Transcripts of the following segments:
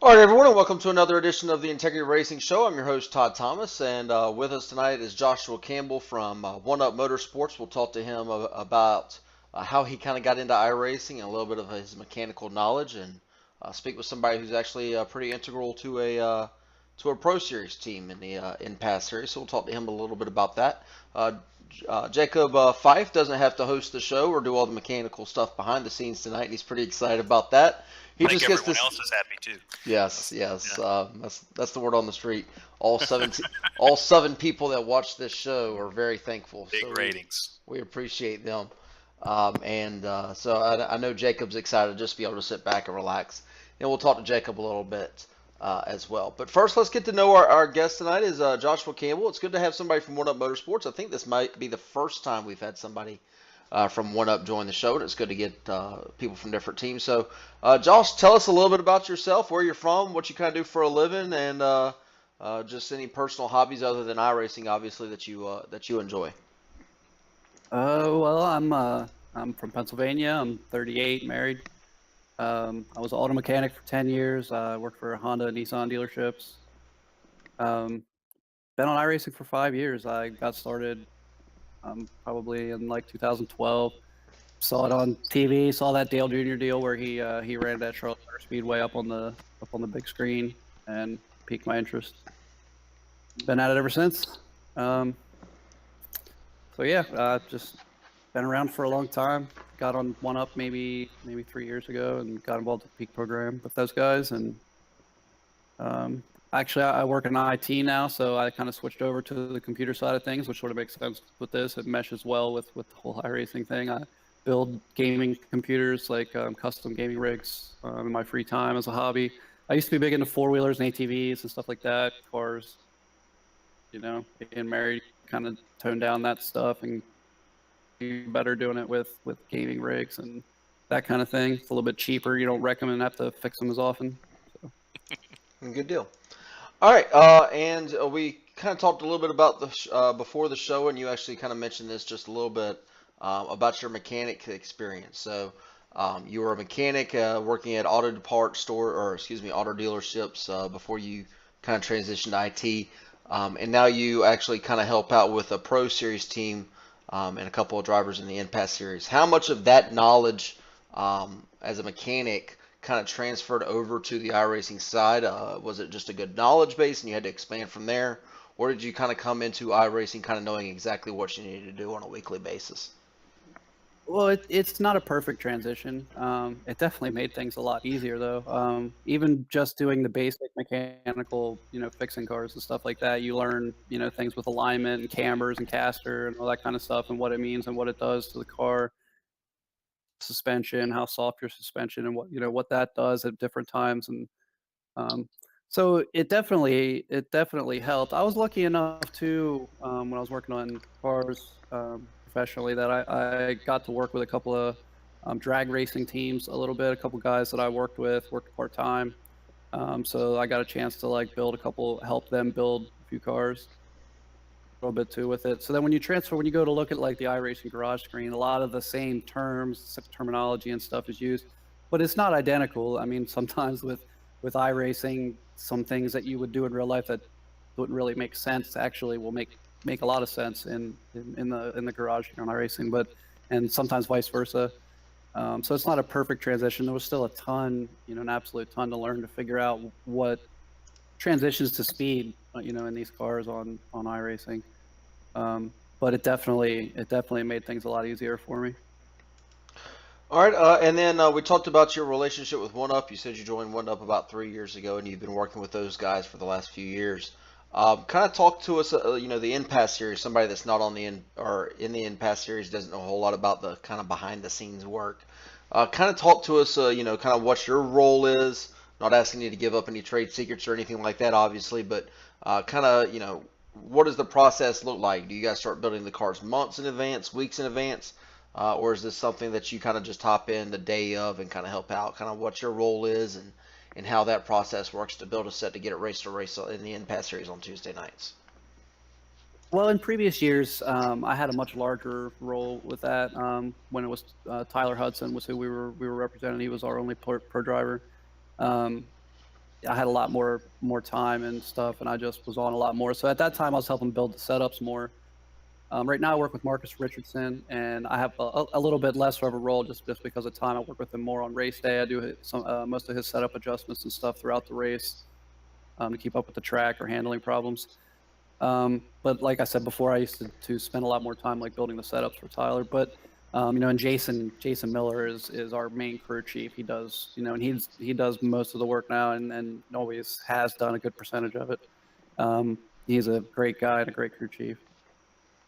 All right, everyone, and welcome to another edition of the Integrity Racing Show. I'm your host, Todd Thomas, and with us tonight is Joshua Campbell from One Up Motorsports. We'll talk to him about how he kind of got into iRacing and a little bit of his mechanical knowledge, and speak with somebody who's actually pretty integral to a Pro Series team in the in-pass series. So we'll talk to him a little bit about that. Jacob Fife doesn't have to host the show or do all the mechanical stuff behind the scenes tonight, and he's pretty excited about that. I think everyone else is happy too. Yes. That's the word on the street. All seven people that watch this show are very thankful. Big ratings. We appreciate them. So I know Jacob's excited just to be able to sit back and relax. And we'll talk to Jacob a little bit as well. But first, let's get to know our guest tonight is Joshua Campbell. It's good to have somebody from One Up Motorsports. I think this might be the first time we've had somebody from One Up join the show, and it's good to get people from different teams. So, Josh, tell us a little bit about yourself, where you're from, what you kind of do for a living, and just any personal hobbies other than iRacing, obviously, that you enjoy. Well, I'm from Pennsylvania. I'm 38, married. I was an auto mechanic for 10 years. I worked for Honda and Nissan dealerships. Been on iRacing for 5 years. I got started probably in like 2012. Saw it on TV. Saw that Dale Jr. deal where he ran that Charlotte Motor Speedway up on the big screen and piqued my interest. Been at it ever since. So yeah, just been around for a long time. Got on One Up maybe 3 years ago and got involved with the Peak program with those guys. And actually, I work in IT now, so I kind of switched over to the computer side of things, which sort of makes sense with this. It meshes well with the whole iRacing thing. I build gaming computers, like custom gaming rigs in my free time as a hobby. I used to be big into four-wheelers and ATVs and stuff like that, cars. Being married, kind of toned down that stuff and be better doing it with gaming rigs and that kind of thing. It's a little bit cheaper. You don't recommend have to fix them as often. So. Good deal. All right, and we kind of talked a little bit about the before the show, and you actually kind of mentioned this just a little bit about your mechanic experience. So you were a mechanic working at auto dealerships before you kind of transitioned to IT, and now you actually kind of help out with a Pro Series team and a couple of drivers in the in-pass series. How much of that knowledge as a mechanic kind of transferred over to the iRacing side? Was it just a good knowledge base and you had to expand from there? Or did you kind of come into iRacing kind of knowing exactly what you needed to do on a weekly basis? Well, it's not a perfect transition. It definitely made things a lot easier, though. Even just doing the basic mechanical, fixing cars and stuff like that, you learn, things with alignment and cambers and caster and all that kind of stuff and what it means and what it does to the car. Suspension, how soft your suspension, and what that does at different times, and so it definitely helped. I was lucky enough too when I was working on cars professionally that I got to work with a couple of drag racing teams a little bit. A couple guys that I worked part time, so I got a chance to help them build a few cars. Little bit too with it. So then when you go to look at like the iRacing garage screen, a lot of the same terminology and stuff is used, but it's not identical. I mean, sometimes with iRacing, some things that you would do in real life that wouldn't really make sense actually will make a lot of sense in the garage on iRacing, and sometimes vice versa. So it's not a perfect transition. There was still a ton, an absolute ton to learn to figure out what transitions to speed, in these cars on iRacing. But it definitely made things a lot easier for me. All right, and then we talked about your relationship with One Up. You said you joined One Up about 3 years ago, and you've been working with those guys for the last few years. Kind of talk to us, the in-pass series. Somebody that's not on the in the in-pass series doesn't know a whole lot about the kind of behind-the-scenes work. Kind of talk to us, kind of what your role is. Not asking you to give up any trade secrets or anything like that, obviously, but kind of, what does the process look like? Do you guys start building the cars months in advance, weeks in advance, or is this something that you kind of just hop in the day of and kind of help out? Kind of what your role is and how that process works to build a set to get it race to race in the in-pass series on Tuesday nights. Well, in previous years, I had a much larger role with that. When it was Tyler Hudson was who we were representing. He was our only pro driver. I had a lot more time and stuff, and I just was on a lot more. So at that time, I was helping build the setups more. Right now, I work with Marcus Richardson, and I have a little bit less of a role just because of time. I work with him more on race day. I do most of his setup adjustments and stuff throughout the race to keep up with the track or handling problems. But like I said before, I used to spend a lot more time like building the setups for Tyler. But and Jason Miller is our main crew chief. He does, and he does most of the work now, and always has done a good percentage of it. He's a great guy and a great crew chief.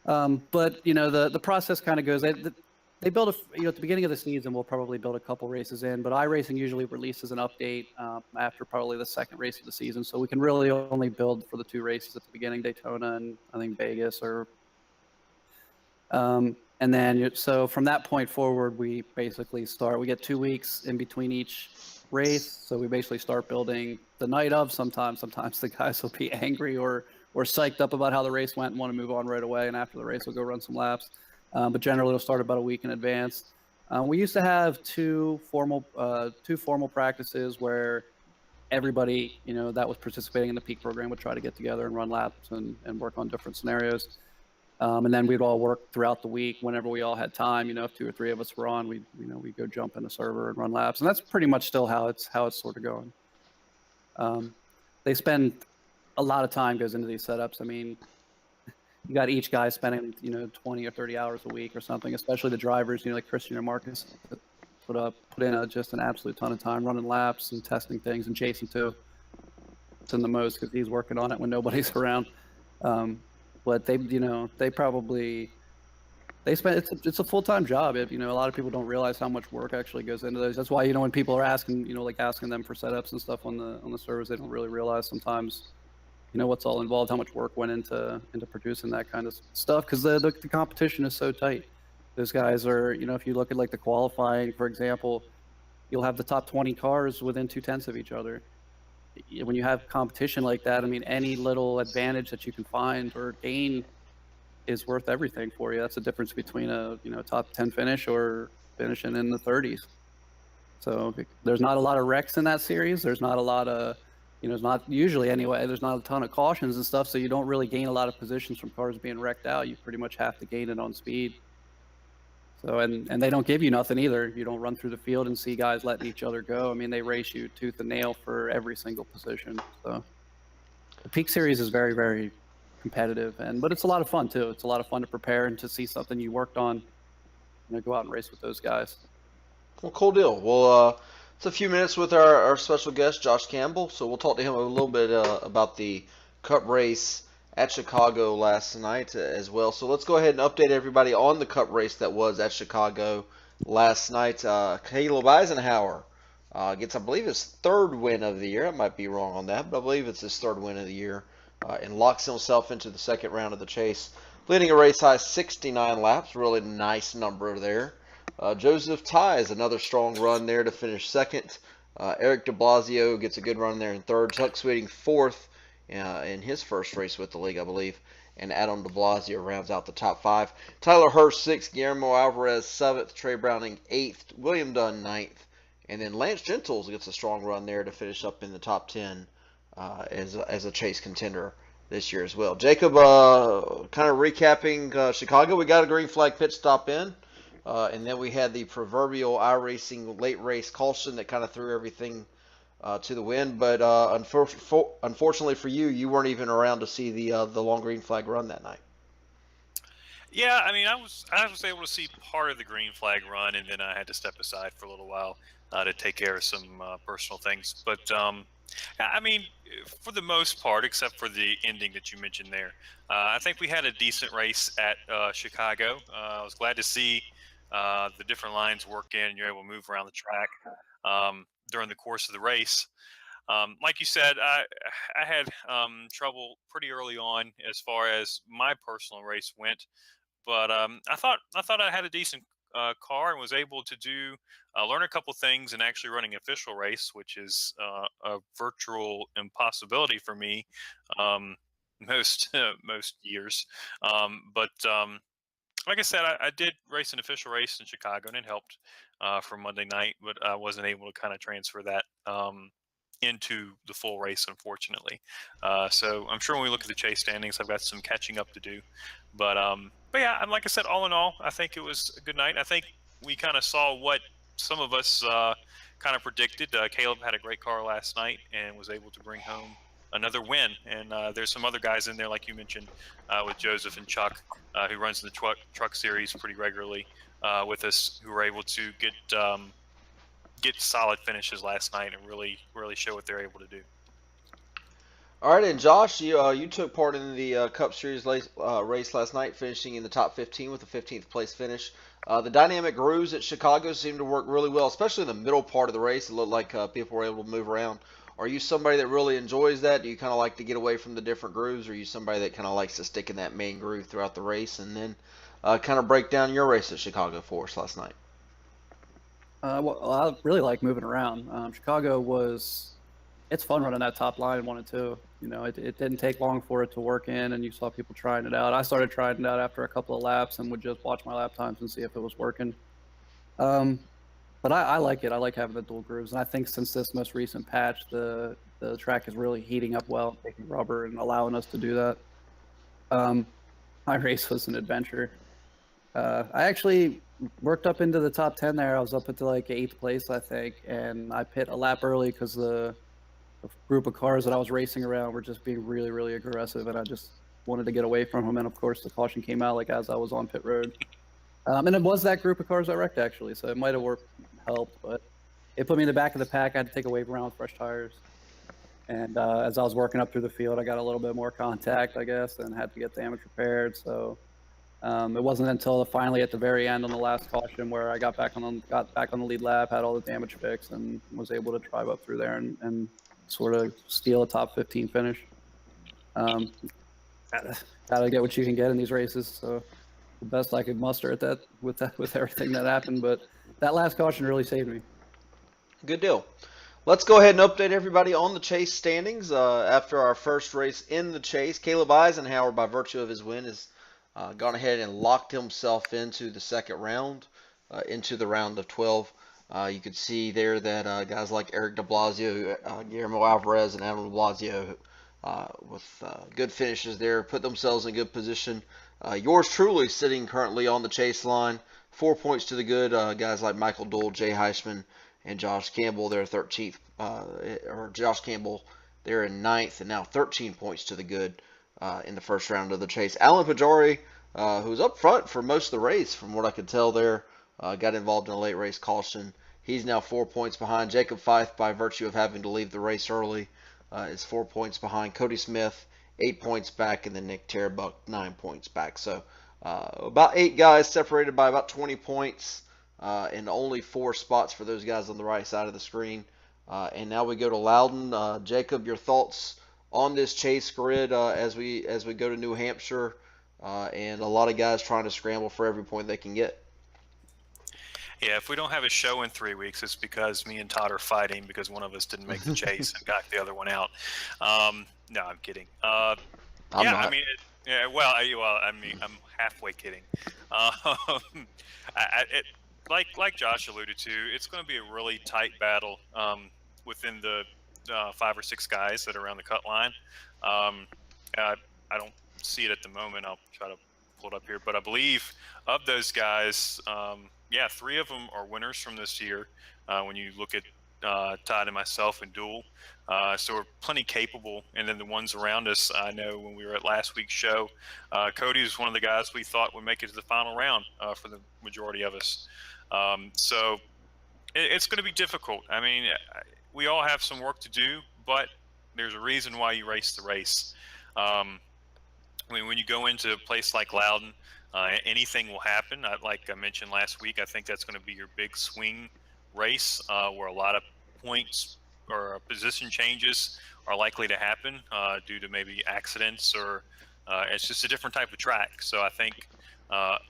But the process kind of goes. They build at the beginning of the season, we'll probably build a couple races in, but iRacing usually releases an update after probably the second race of the season. So we can really only build for the two races at the beginning, Daytona and I think Vegas. And then so from that point forward, we basically we get 2 weeks in between each race. So we basically start building the night of. Sometimes the guys will be angry or psyched up about how the race went and want to move on right away. And after the race, we'll go run some laps. But generally, it'll start about a week in advance. We used to have two formal practices where everybody that was participating in the peak program would try to get together and run laps and work on different scenarios. And then we'd all work throughout the week whenever we all had time. If 2 or 3 of us were on, we'd go jump in the server and run laps. And that's pretty much still how it's sort of going. They spend a lot of time goes into these setups. I mean, you got each guy spending 20 or 30 hours a week or something, especially the drivers, like Christian and Marcus put in just an absolute ton of time running laps and testing things, and Jason too. It's in the most because he's working on it when nobody's around. But they spend it's a full-time job. A lot of people don't realize how much work actually goes into those. That's why when people are asking asking them for setups and stuff on the servers, they don't really realize sometimes what's all involved, how much work went into producing that kind of stuff, because the competition is so tight. Those guys are, if you look at like the qualifying, for example, you'll have the top 20 cars within 2/10 of each other. When you have competition like that, I mean, any little advantage that you can find or gain is worth everything for you. That's the difference between a top 10 finish or finishing in the 30s. So there's not a lot of wrecks in that series. There's not a lot of it's not usually anyway. There's not a ton of cautions and stuff, so you don't really gain a lot of positions from cars being wrecked out. You pretty much have to gain it on speed. So and they don't give you nothing either. You don't run through the field and see guys letting each other go. I mean, they race you tooth and nail for every single position. So the Peak Series is very, very competitive, but it's a lot of fun too. It's a lot of fun to prepare and to see something you worked on. Go out and race with those guys. Well, cool deal. Well, it's a few minutes with our special guest, Josh Campbell. So we'll talk to him a little bit about the Cup race at Chicago last night as well. So let's go ahead and update everybody on the Cup race that was at Chicago last night. Caleb Eisenhower gets, I believe, his third win of the year. I might be wrong on that, but I believe it's his third win of the year, and locks himself into the second round of the chase, leading a race high 69 laps. Really nice number there. Joseph Ties, another strong run there to finish second. Eric de Blasio gets a good run there in third. Chuck Sweeting fourth in his first race with the league, I believe. And Adam de Blasio rounds out the top five. Tyler Hurst sixth. Guillermo Alvarez seventh. Trey Browning eighth. William Dunn ninth. And then Lance Gentles gets a strong run there to finish up in the top 10 as a chase contender this year as well. Jacob, kind of recapping Chicago, we got a green flag pit stop in. And then we had the proverbial iRacing late race caution that kind of threw everything to the wind. But unfortunately for you, you weren't even around to see the long green flag run that night. Yeah, I mean, I was able to see part of the green flag run, and then I had to step aside for a little while to take care of some personal things. But I mean, for the most part, except for the ending that you mentioned there, I think we had a decent race at Chicago. I was glad to see the different lines work in. You're able to move around the track during the course of the race. Like you said, I had trouble pretty early on as far as my personal race went, but I thought I had a decent car and was able to learn a couple things and actually running official race, which is a virtual impossibility for me most years. But like I said, I did race an official race in Chicago, and it helped for Monday night, but I wasn't able to kind of transfer that into the full race, unfortunately. So I'm sure when we look at the chase standings, I've got some catching up to do. But yeah, and like I said, all in all, I think it was a good night. I think we kind of saw what some of us kind of predicted. Caleb had a great car last night and was able to bring home another win. And there's some other guys in there, like you mentioned, with Joseph and Chuck, who runs in the truck series pretty regularly with us, who were able to get solid finishes last night and really show what they're able to do. All right, and Josh, you took part in the Cup Series race last night, finishing in the top 15 with a 15th place finish. The dynamic grooves at Chicago seemed to work really well, especially in the middle part of the race. It looked like people were able to move around. Are you somebody that really enjoys that? Do you kind of like to get away from the different grooves, or are you somebody that kind of likes to stick in that main groove throughout the race and then kind of break down your race at Chicago for us last night? Well, I really like moving around. Chicago it's fun running that top line 1 and 2. You know, it didn't take long for it to work in, and you saw people trying it out. I started trying it out after a couple of laps and would just watch my lap times and see if it was working. But I like it. I like having the dual grooves, and I think since this most recent patch, the track is really heating up well, taking rubber and allowing us to do that. My race was an adventure. I actually worked up into the top 10 there. I was up into like 8th place, I think, and I pit a lap early because the group of cars that I was racing around were just being really, really aggressive, and I just wanted to get away from them. And of course, the caution came out like as I was on pit road. And it was that group of cars that wrecked, actually, so it might have helped, but it put me in the back of the pack. I had to take a wave around with fresh tires. And as I was working up through the field, I got a little bit more contact, I guess, and had to get damage repaired. So it wasn't until finally at the very end on the last caution where I got back on the lead lap, had all the damage fixed, and was able to drive up through there and sort of steal a top 15 finish. Gotta get what you can get in these races. So the best I could muster at that with everything that happened, but that last caution really saved me. Good deal. Let's go ahead and update everybody on the chase standings. After our first race in the chase, Caleb Eisenhower, by virtue of his win, has gone ahead and locked himself into the second round, into the round of 12. You could see there that guys like Eric de Blasio, Guillermo Alvarez, and Adam de Blasio, with good finishes there, put themselves in good position. Yours truly sitting currently on the chase line, 4 points to the good. Guys like Michael Dole, Jay Heisman, and Josh Campbell, they're 13th, or Josh Campbell, they're in 9th, and now 13 points to the good in the first round of the chase. Alan Pajari, who was up front for most of the race, from what I could tell there, got involved in a late race caution. He's now 4 points behind. Jacob Fife, by virtue of having to leave the race early, is 4 points behind. Cody Smith, 8 points back, and then Nick Terbuck, 9 points back. So about 8 guys separated by about 20 points, and only 4 spots for those guys on the right side of the screen. And now we go to Loudon. Jacob, your thoughts on this chase grid as we go to New Hampshire, and a lot of guys trying to scramble for every point they can get. Yeah, if we don't have a show in 3 weeks, it's because me and Todd are fighting because one of us didn't make the chase and got the other one out. No, I'm kidding. I'm not. I mean, I'm halfway kidding. Like Josh alluded to, it's going to be a really tight battle within the 5 or 6 guys that are around the cut line. I don't see it at the moment. I'll try to pull it up here, but I believe of those guys, 3 of them are winners from this year. When you look at Todd and myself and Duel, so we're plenty capable. And then the ones around us, I know when we were at last week's show, Cody was one of the guys we thought would make it to the final round for the majority of us. So it's going to be difficult. I mean, we all have some work to do, but there's a reason why you race the race. I mean, when you go into a place like Loudon, anything will happen. Like I mentioned last week, I think that's going to be your big swing race where a lot of points or position changes are likely to happen due to maybe accidents or it's just a different type of track. So I think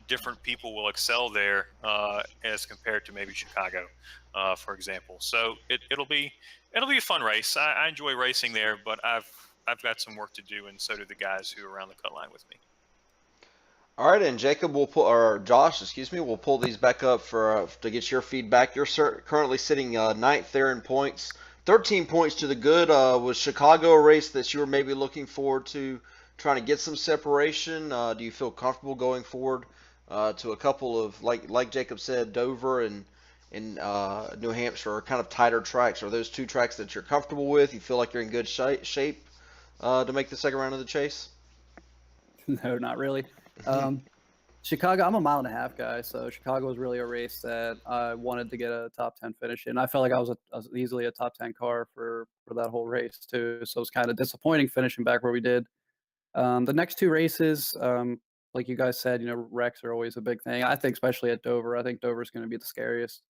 different people will excel there as compared to maybe Chicago, for example. So it'll be a fun race. I enjoy racing there, but I've got some work to do, and so do the guys who are around the cut line with me. All right, and Jacob Josh, we'll pull these back up to get your feedback. You're currently sitting 9th there in points, 13 points to the good. Was Chicago a race that you were maybe looking forward to trying to get some separation? Do you feel comfortable going forward to a couple of, like Jacob said, Dover and New Hampshire are kind of tighter tracks? Are those two tracks that you're comfortable with? You feel like you're in good shape to make the second round of the chase? No, not really. Chicago, I'm a 1.5 mile guy, so Chicago was really a race that I wanted to get a top 10 finish in. I felt like I was easily a top 10 car for that whole race too. So it was kind of disappointing finishing back where we did. The next two races, like you guys said, wrecks are always a big thing. I think especially at Dover. I think Dover is going to be the scariest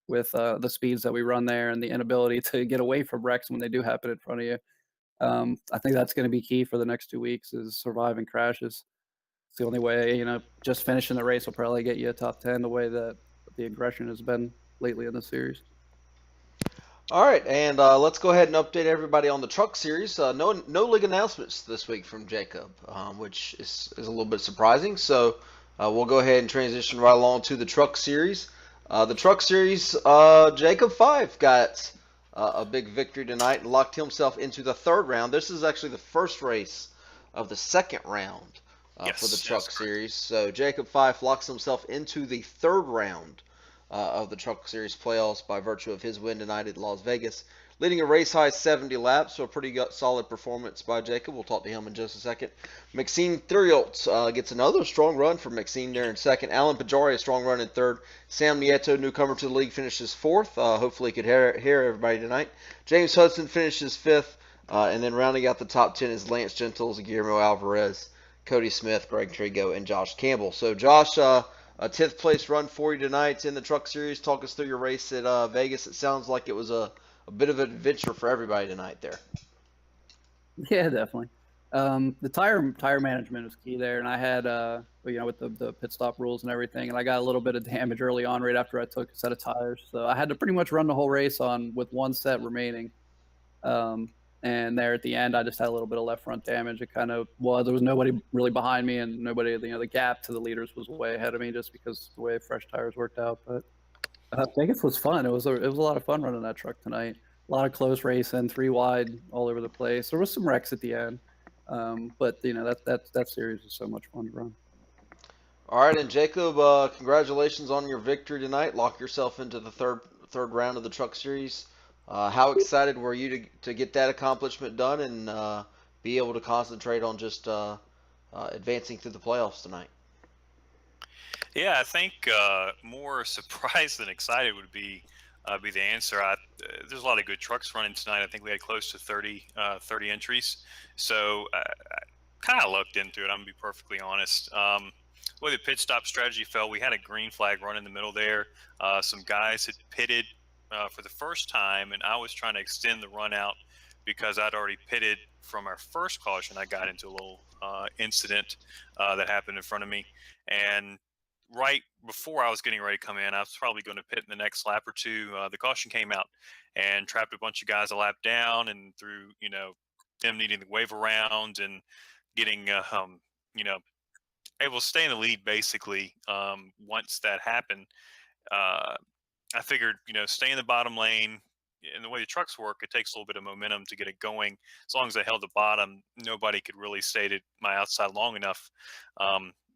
with the speeds that we run there and the inability to get away from wrecks when they do happen in front of you. I think that's going to be key for the next 2 weeks is surviving crashes. It's the only way, just finishing the race will probably get you a top 10 the way that the aggression has been lately in the series. All right, and let's go ahead and update everybody on the truck series. No league announcements this week from Jacob, which is a little bit surprising. So we'll go ahead and transition right along to the truck series. The truck series, Jacob 5 got a big victory tonight and locked himself into the third round. This is actually the first race of the second round for the truck series. So Jacob 5 locks himself into the third round of the Truck Series playoffs by virtue of his win tonight at Las Vegas, leading a race-high 70 laps, so a pretty solid performance by Jacob. We'll talk to him in just a second. Maxime Theriault gets another strong run for Maxime there in second. Alan Pajari, a strong run in third. Sam Nieto, newcomer to the league, finishes fourth. Hopefully he could hear everybody tonight. James Hudson finishes fifth, and then rounding out the top 10 is Lance Gentles, Guillermo Alvarez, Cody Smith, Greg Trigo, and Josh Campbell. So Josh, a 10th place run for you tonight in the Truck Series. Talk us through your race at Vegas. It sounds like it was a bit of an adventure for everybody tonight there. Yeah, definitely. The tire management was key there, and I had with the pit stop rules and everything, and I got a little bit of damage early on right after I took a set of tires, so I had to pretty much run the whole race with one set remaining. And there at the end, I just had a little bit of left front damage. It kind of there was nobody really behind me, and nobody, the gap to the leaders was way ahead of me just because the way fresh tires worked out. But Vegas was fun. It was a lot of fun running that truck tonight. A lot of close racing, 3 wide all over the place. There was some wrecks at the end, but that series was so much fun to run. All right, and Jacob, congratulations on your victory tonight. Lock yourself into the third round of the Truck Series. How excited were you to get that accomplishment done and be able to concentrate on just advancing through the playoffs tonight? Yeah, I think more surprised than excited would be the answer. There's a lot of good trucks running tonight. I think we had close to 30 entries. So I kind of looked into it. I'm going to be perfectly honest. The way the pit stop strategy fell, we had a green flag run in the middle there. Some guys had pitted for the first time, and I was trying to extend the run out because I'd already pitted from our first caution. I got into a little incident that happened in front of me, and right before I was getting ready to come in, I was probably going to pit in the next lap or two. The caution came out and trapped a bunch of guys a lap down, and through them needing to wave around and getting able to stay in the lead basically. Once that happened, I figured, stay in the bottom lane. And the way the trucks work, it takes a little bit of momentum to get it going. As long as I held the bottom, nobody could really stay to my outside long enough.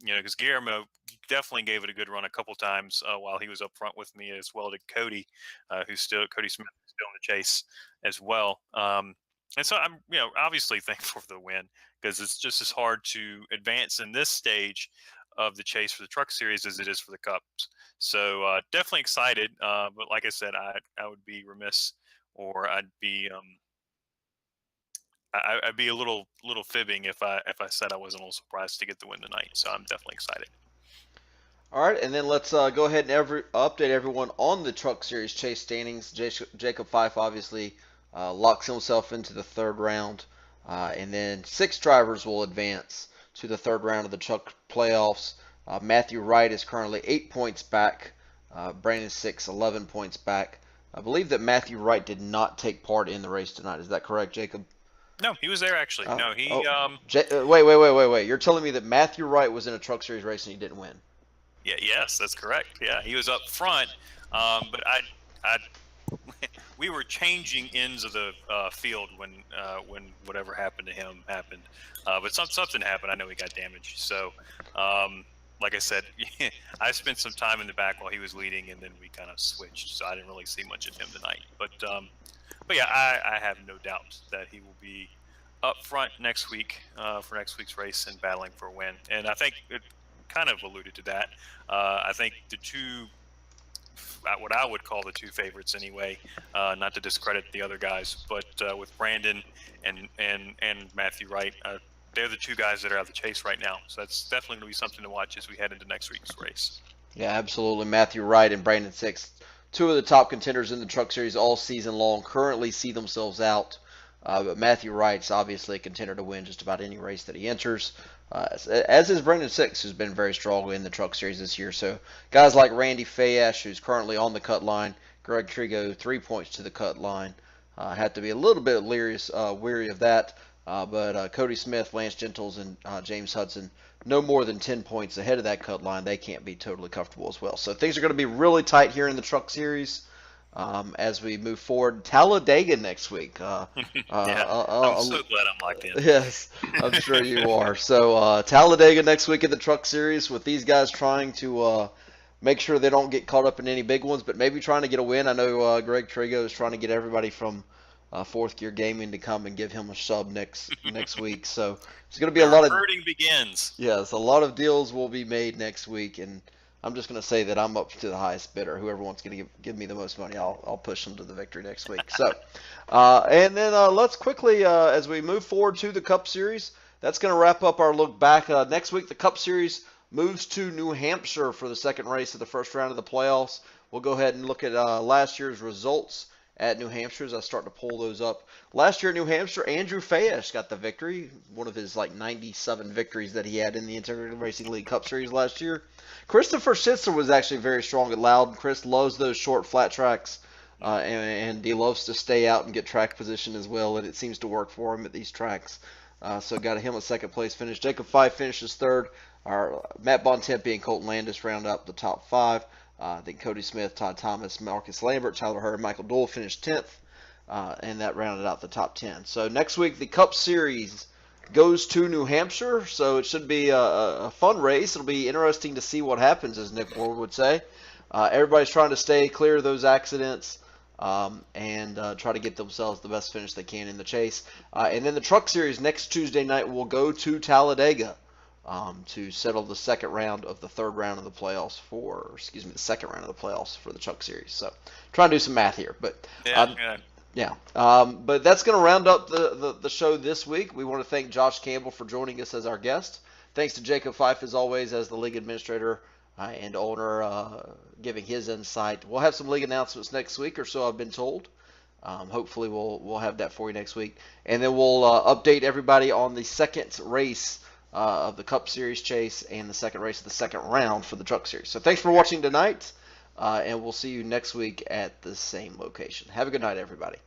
Because Guillermo definitely gave it a good run a couple times while he was up front with me, as well did Cody, Cody Smith, who's still in the chase as well. And so I'm, obviously thankful for the win, because it's just as hard to advance in this stage of the chase for the Truck Series as it is for the Cups. So definitely excited, but like I said, I would be remiss, or I'd be a little fibbing if I said I wasn't a little surprised to get the win tonight. So I'm definitely excited. All right, and then let's go ahead and update everyone on the Truck Series chase standings. Jacob Fife obviously locks himself into the third round, and then 6 drivers will advance to the third round of the truck playoffs. Matthew Wright is currently 8 points back. Brandon Six 11 points back. I believe that Matthew Wright did not take part in the race tonight. Is that correct, Jacob? No, he was there actually. No, he. Wait. You're telling me that Matthew Wright was in a Truck Series race and he didn't win? Yeah. Yes, that's correct. Yeah, he was up front. But I we were changing ends of the field when whatever happened to him happened. But something happened. I know he got damaged. So, like I said, I spent some time in the back while he was leading, and then we kind of switched. So I didn't really see much of him tonight. But yeah, I have no doubt that he will be up front next week for next week's race and battling for a win. And I think it kind of alluded to that. I think the two, what I would call the two favorites anyway, not to discredit the other guys, but with Brandon and Matthew Wright, they're the two guys that are out of the chase right now. So that's definitely going to be something to watch as we head into next week's race. Yeah, absolutely. Matthew Wright and Brandon Six, two of the top contenders in the Truck Series all season long, currently see themselves out. But Matthew Wright's obviously a contender to win just about any race that he enters, as is Brandon Six, who's been very strong in the Truck Series this year. So guys like Randy Fayesh, who's currently on the cut line, Greg Trigo, 3 points to the cut line, had to be a little bit weary of that. But Cody Smith, Lance Gentles, and James Hudson, no more than 10 points ahead of that cut line. They can't be totally comfortable as well. So things are going to be really tight here in the Truck Series. As we move forward, Talladega next week. I'm so glad I'm locked in. Yes, I'm sure you are. So Talladega next week in the Truck Series, with these guys trying to make sure they don't get caught up in any big ones, but maybe trying to get a win. I know Greg Trigo is trying to get everybody from Fourth Gear Gaming to come and give him a sub next week. So it's going to be a lot of hurting begins. Yes, a lot of deals will be made next week, and I'm just going to say that I'm up to the highest bidder. Whoever wants to give me the most money, I'll push them to the victory next week. So, and then let's quickly, as we move forward to the Cup Series, that's going to wrap up our look back. Next week, the Cup Series moves to New Hampshire for the second race of the first round of the playoffs. We'll go ahead and look at last year's results at New Hampshire as I start to pull those up. Last year at New Hampshire, Andrew Fayesh got the victory, one of his 97 victories that he had in the Integrated Racing League Cup Series last year. Christopher Schitzer was actually very strong at Loudon. Chris loves those short flat tracks, and he loves to stay out and get track position as well, and it seems to work for him at these tracks. So got him a second place finish. Jacob Fife finishes third. Matt Bontempi and Colton Landis round up the top five. I think Cody Smith, Todd Thomas, Marcus Lambert, Tyler Hurd, and Michael Dole finished 10th, and that rounded out the top 10. So next week, the Cup Series goes to New Hampshire, so it should be a fun race. It'll be interesting to see what happens, as Nick Ward would say. Everybody's trying to stay clear of those accidents and try to get themselves the best finish they can in the chase. And then the Truck Series next Tuesday night will go to Talladega to settle the second round of the second round of the playoffs for the Truck Series. So trying to do some math here, but but that's going to round up the show this week. We want to thank Josh Campbell for joining us as our guest. Thanks to Jacob Fife, as always, as the league administrator and owner, giving his insight. We'll have some league announcements next week or so, I've been told. Hopefully we'll have that for you next week. And then we'll update everybody on the second race of the Cup Series chase and the second race of the second round for the Truck Series. So thanks for watching tonight, and we'll see you next week at the same location. Have a good night, everybody.